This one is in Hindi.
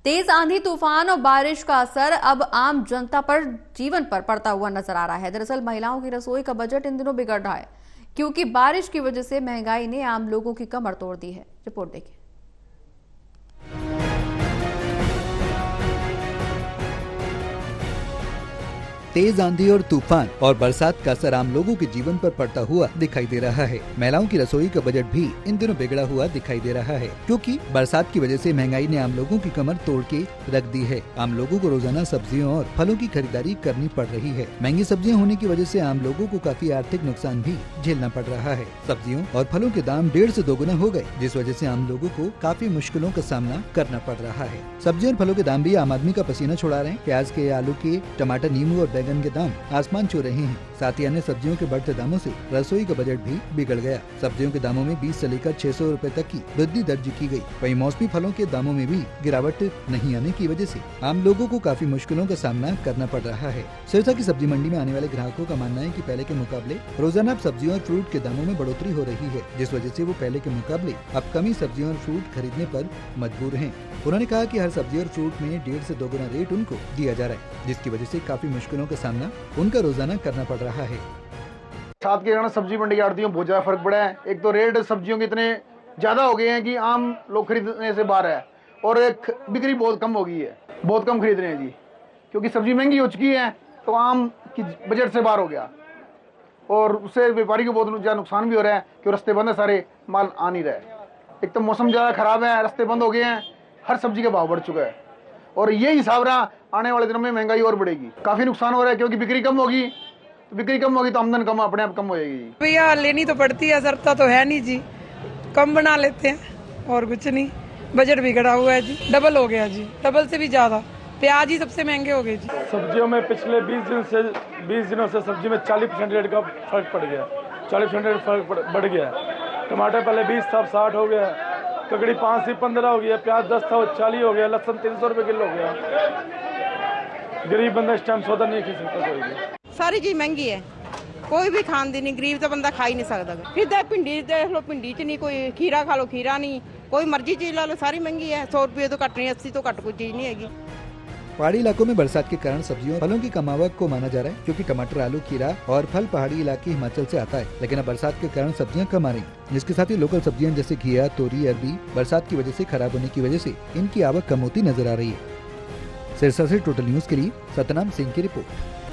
तेज आंधी, तूफान और बारिश का असर अब आम जनता पर, जीवन पर पड़ता हुआ नजर आ रहा है। दरअसल महिलाओं की रसोई का बजट इन दिनों बिगड़ रहा है, क्योंकि बारिश की वजह से महंगाई ने आम लोगों की कमर तोड़ दी है। रिपोर्ट देखिए। तेज आंधी और तूफान और बरसात का असर आम लोगों के जीवन पर पड़ता हुआ दिखाई दे रहा है। महिलाओं की रसोई का बजट भी इन दिनों बिगड़ा हुआ दिखाई दे रहा है, क्योंकि बरसात की वजह से महंगाई ने आम लोगों की कमर तोड़ के रख दी है। आम लोगों को रोजाना सब्जियों और फलों की खरीदारी करनी पड़ रही है। महंगी सब्जियां होने की वजह से आम लोगों को काफी आर्थिक नुकसान भी झेलना पड़ रहा है। सब्जियों और फलों के दाम 1.5 से 2 गुना हो गए, जिस वजह से आम लोगों को काफी मुश्किलों का सामना करना पड़ रहा है। सब्जियों और फलों के दाम भी आम आदमी का पसीना छुड़ा रहे हैं। प्याज के, आलू के, टमाटर, नींबू और बैंगन के दाम आसमान छू रहे हैं। साथ ही अन्य सब्जियों के बढ़ते दामों से रसोई का बजट भी बिगड़ गया। सब्जियों के दामों में 20 से लेकर 600 रुपए तक की वृद्धि दर्ज की गई। वहीं मौसमी फलों के दामों में भी गिरावट नहीं आने की वजह से आम लोगों को काफी मुश्किलों का सामना करना पड़ रहा है। सिरसा की सब्जी मंडी में आने वाले ग्राहकों का मानना है कि पहले के मुकाबले रोजाना अब सब्जियों और फ्रूट के दामों में बढ़ोतरी हो रही है, जिस वजह से वो पहले के मुकाबले अब कम ही सब्जियों और फ्रूट खरीदने पर मजबूर हैं। उन्होंने कहा कि हर सब्जी और फ्रूट में 1.5 से 2 गुना रेट उनको दिया जा रहा है, जिसकी वजह से काफी मुश्किलों का सामना उनका रोजाना करना पड़ रहा है। साथ के कारण सब्जी मंडी की आड़तियों बहुत ज्यादा फर्क पड़ा है। एक तो रेट सब्जियों के इतने ज्यादा हो गए हैं कि आम लोग खरीदने से बाहर है, और एक बिक्री बहुत कम हो गई है, बहुत कम खरीद रहे हैं जी, क्योंकि सब्जी महंगी हो चुकी है तो आम की बजट से बाहर हो गया, और उससे व्यापारी को बहुत ज्यादा नुकसान भी हो रहा है कि रास्ते बंद है, सारे माल आ नहीं रहा है। एक तो मौसम ज्यादा खराब है, रास्ते बंद हो गए हैं, हर सब्जी का भाव बढ़ चुका है, और ये हिसाब रहा आने वाले दिनों में महंगाई और बढ़ेगी। काफी नुकसान हो रहा है, क्योंकि बिक्री कम होगी, तो आमदन कम अपने आप कम हो जाएगी। भैया लेनी तो पड़ती है, सरता तो है नहीं जी, कम बना लेते हैं और कुछ नहीं। बजट बिगड़ा हुआ है जी, डबल हो गया जी, डबल से भी ज्यादा। प्याज ही सबसे महंगे हो गए जी। सब्जियों में पिछले 20 दिनों से सब्जी में 40% रेट का फर्क पड़ गया, 40% रेट फर्क बढ़ गया। टमाटर पहले 20 था, 60 हो गया, ककड़ी 5 से 15 हो गया, प्याज 10 था, 40 हो गया, लहसुन 300 रुपए किलो हो गया। गरीब बंदा इस टाइम सौदा नहीं खरीद सकता कोई भी। सारी चीज महंगी है, कोई भी खांदी नहीं, गरीब तो बंदा खा ही नहीं सकता। फिर भिंडी देख लो, भिंडी च नहीं, कोई खीरा खा लो, खीरा नहीं, कोई मर्जी चीज ला लो, सारी महंगी है। 100 रुपये तो घट नहीं, 80 तो घट कोई चीज नहीं हैगी। पहाड़ी इलाकों में बरसात के कारण सब्जियों फलों की कम आवक को माना जा रहा है, क्योंकि टमाटर, आलू, खीरा और फल पहाड़ी इलाके हिमाचल से आता है। लेकिन अब बरसात के कारण सब्जियां कम आ रही, जिसके साथ ही लोकल सब्जियां जैसे घिया, तोरी, अरबी बरसात की वजह से खराब होने की वजह से इनकी आवक कम होती नजर आ रही है। सिरसा से टोटल न्यूज के लिए सतनाम सिंह की रिपोर्ट।